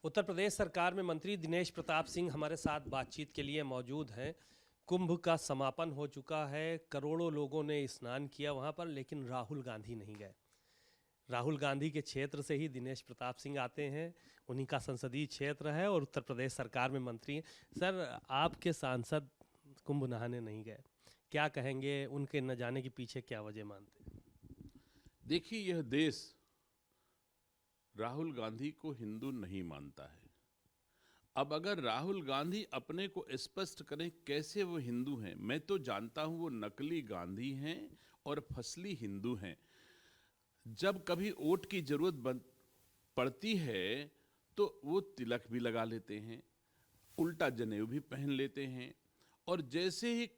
उत्तर प्रदेश सरकार में मंत्री दिनेश प्रताप सिंह हमारे साथ बातचीत के लिए मौजूद हैं। कुंभ का समापन हो चुका है, करोड़ों लोगों ने स्नान किया वहां पर, लेकिन राहुल गांधी नहीं गए। राहुल गांधी के क्षेत्र से ही दिनेश प्रताप सिंह आते हैं, उन्हीं का संसदीय क्षेत्र है और उत्तर प्रदेश सरकार में मंत्री हैं। सर, आपके सांसद कुंभ नहाने नहीं गए, क्या कहेंगे? उनके न जाने के पीछे क्या वजह मानते हैं? देखिए, यह देश राहुल गांधी को हिंदू नहीं मानता है। अब अगर राहुल गांधी अपने को स्पष्ट करें कैसे वो हिंदू हैं, मैं तो जानता हूं वो नकली गांधी हैं और फसली हिंदू हैं। जब कभी वोट की जरूरत पड़ती है तो वो तिलक भी लगा लेते हैं, उल्टा जनेऊ भी पहन लेते हैं, और जैसे ही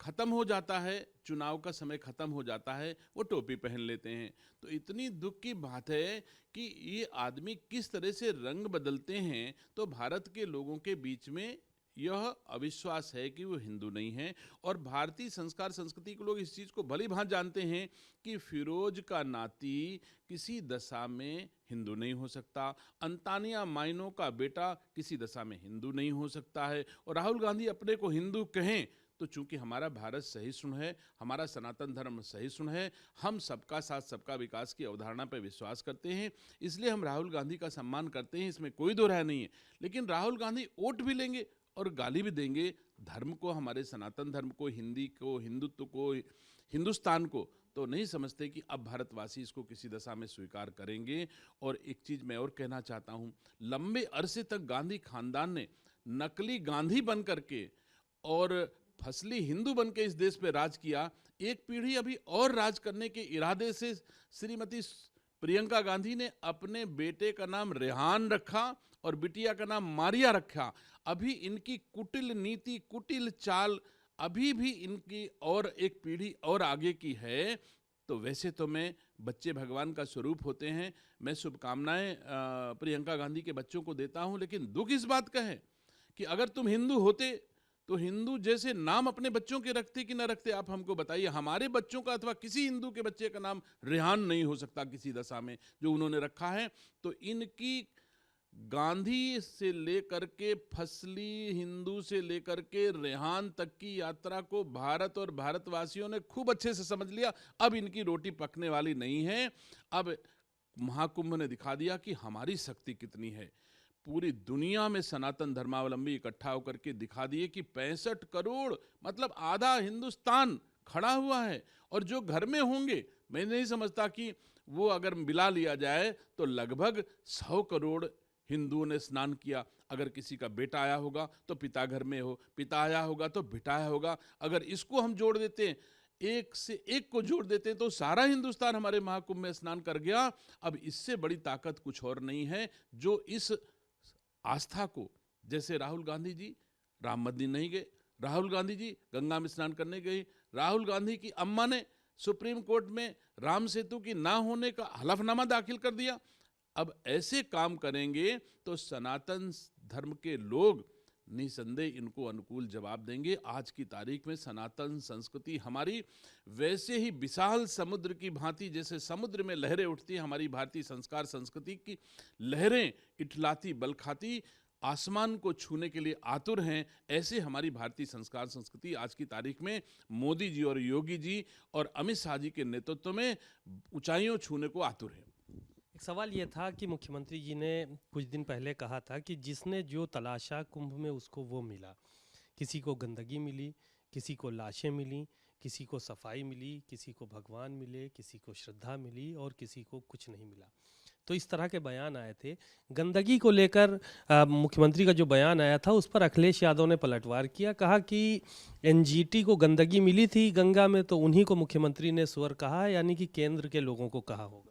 खत्म हो जाता है, चुनाव का समय खत्म हो जाता है, वो टोपी पहन लेते हैं। तो इतनी दुख की बात है कि ये आदमी किस तरह से रंग बदलते हैं। तो भारत के लोगों के बीच में यह अविश्वास है कि वो हिंदू नहीं है। और भारतीय संस्कार संस्कृति के लोग इस चीज़ को भली भांति जानते हैं कि फिरोज का नाती किसी दशा में हिंदू नहीं हो सकता, अंतानिया माइनो का बेटा किसी दशा में हिंदू नहीं हो सकता है। और राहुल गांधी अपने को हिंदू कहें तो चूंकि हमारा भारत सहिष्णु है, हमारा सनातन धर्म सहिष्णु है, हम सबका साथ सबका विकास की अवधारणा पर विश्वास करते हैं, इसलिए हम राहुल गांधी का सम्मान करते हैं, इसमें कोई दो राय नहीं है। लेकिन राहुल गांधी वोट भी लेंगे और गाली भी देंगे धर्म को, हमारे सनातन धर्म को, हिंदी को, हिंदुत्व को, हिंदुस्तान को। तो नहीं समझते कि अब भारतवासी इसको किसी दशा में स्वीकार करेंगे। और एक चीज़ मैं और कहना चाहता हूँ, लंबे अरसे तक गांधी खानदान ने नकली गांधी बन करके और फसली हिंदू बन के इस देश पे राज किया। एक पीढ़ी अभी और राज करने के इरादे से श्रीमती प्रियंका गांधी ने अपने बेटे का नाम रेहान रखा और बिटिया का नाम मारिया रखा। अभी इनकी कुटिल नीति, कुटिल चाल अभी भी इनकी और एक पीढ़ी और आगे की है। तो वैसे तो मैं, बच्चे भगवान का स्वरूप होते हैं, मैं शुभकामनाएं प्रियंका गांधी के बच्चों को देता हूं, लेकिन दुख इस बात का है कि अगर तुम हिंदू होते तो हिंदू जैसे नाम अपने बच्चों के रखते कि ना रखते, आप हमको बताइए। हमारे बच्चों का अथवा किसी हिंदू के बच्चे का नाम रेहान नहीं हो सकता किसी दशा में, जो उन्होंने रखा है। तो इनकी गांधी से लेकर के फसली हिंदू से लेकर के रेहान तक की यात्रा को भारत और भारतवासियों ने खूब अच्छे से समझ लिया। अब इनकी रोटी पकने वाली नहीं है। अब महाकुंभ ने दिखा दिया कि हमारी शक्ति कितनी है। पूरी दुनिया में सनातन धर्मावलंबी इकट्ठा होकर के दिखा दिए कि 65 करोड़ मतलब आधा हिंदुस्तान खड़ा हुआ है। और जो घर में होंगे, मैं नहीं समझता कि वो अगर मिला लिया जाए तो लगभग 100 करोड़ हिंदुओं ने स्नान किया। अगर किसी का बेटा आया होगा तो पिता घर में हो, पिता आया होगा तो बेटा आया होगा। अगर इसको हम जोड़ देते हैं, एक से एक को जोड़ देते हैं, तो सारा हिंदुस्तान हमारे महाकुंभ में स्नान कर गया। अब इससे बड़ी ताकत कुछ और नहीं है जो इस आस्था को, जैसे राहुल गांधी जी राम मंदिर नहीं गए, राहुल गांधी जी गंगा में स्नान करने गए, राहुल गांधी की अम्मा ने सुप्रीम कोर्ट में राम सेतु की ना होने का हलफनामा दाखिल कर दिया। अब ऐसे काम करेंगे तो सनातन धर्म के लोग निसंदेह इनको अनुकूल जवाब देंगे। आज की तारीख में सनातन संस्कृति हमारी वैसे ही विशाल समुद्र की भांति, जैसे समुद्र में लहरें उठती हैं, हमारी भारतीय संस्कार संस्कृति की लहरें इठलाती बलखाती आसमान को छूने के लिए आतुर हैं। ऐसे हमारी भारतीय संस्कार संस्कृति आज की तारीख में मोदी जी और योगी जी और अमित शाह जी के नेतृत्व में ऊंचाइयों छूने को आतुर है। सवाल ये था कि मुख्यमंत्री जी ने कुछ दिन पहले कहा था कि जिसने जो तलाशा कुंभ में उसको वो मिला। किसी को गंदगी मिली, किसी को लाशें मिली, किसी को सफाई मिली, किसी को भगवान मिले, किसी को श्रद्धा मिली और किसी को कुछ नहीं मिला। तो इस तरह के बयान आए थे। गंदगी को लेकर मुख्यमंत्री का जो बयान आया था उस पर अखिलेश यादव ने पलटवार किया, कहा कि एनजीटी को गंदगी मिली थी गंगा में तो उन्हीं को मुख्यमंत्री ने स्वर कहा, यानी कि केंद्र के लोगों को कहा होगा।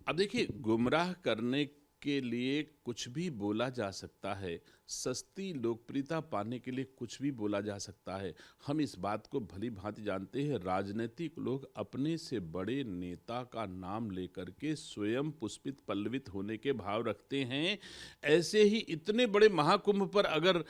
अब देखिए, गुमराह करने के लिए कुछ भी बोला जा सकता है, सस्ती लोकप्रियता पाने के लिए कुछ भी बोला जा सकता है। हम इस बात को भली भांति जानते हैं, राजनीतिक लोग अपने से बड़े नेता का नाम लेकर के स्वयं पुष्पित पल्लवित होने के भाव रखते हैं। ऐसे ही इतने बड़े महाकुंभ पर अगर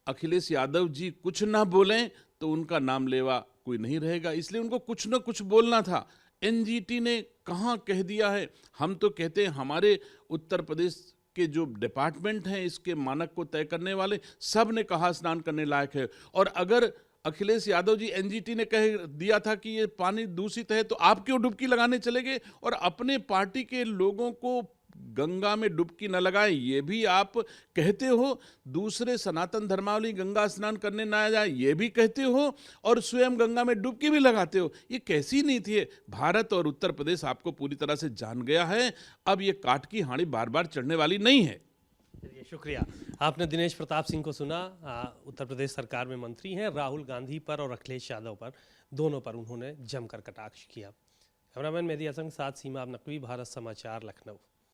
अखिलेश यादव जी कुछ ना बोलें तो उनका नाम लेवा कोई नहीं रहेगा, इसलिए उनको कुछ ना कुछ बोलना था। एनजीटी ने कहाँ कह दिया है? हम तो कहते हैं हमारे उत्तर प्रदेश के जो डिपार्टमेंट हैं, इसके मानक को तय करने वाले, सब ने कहा स्नान करने लायक है। और अगर अखिलेश यादव जी, एनजीटी ने कह दिया था कि ये पानी दूषित है, तो आप क्यों डुबकी लगाने चले गए और अपने पार्टी के लोगों को गंगा में डुबकी न लगाए, ये भी आप कहते हो। दूसरे सनातन धर्मावलंबी गंगा स्नान करने ना जाए, ये भी कहते हो, और स्वयं गंगा में डुबकी भी लगाते हो। ये कैसी नीति है? भारत और उत्तर प्रदेश आपको पूरी तरह से जान गया है। अब ये काट की हांडी बार बार चढ़ने वाली नहीं है। चलिए, शुक्रिया। आपने दिनेश प्रताप सिंह को सुना। उत्तर प्रदेश सरकार में मंत्री हैं। राहुल गांधी पर और अखिलेश यादव पर, दोनों पर उन्होंने जमकर कटाक्ष किया। कैमरामैन मेहदी हसन के साथ सीमा अब नकवी, भारत समाचार, लखनऊ।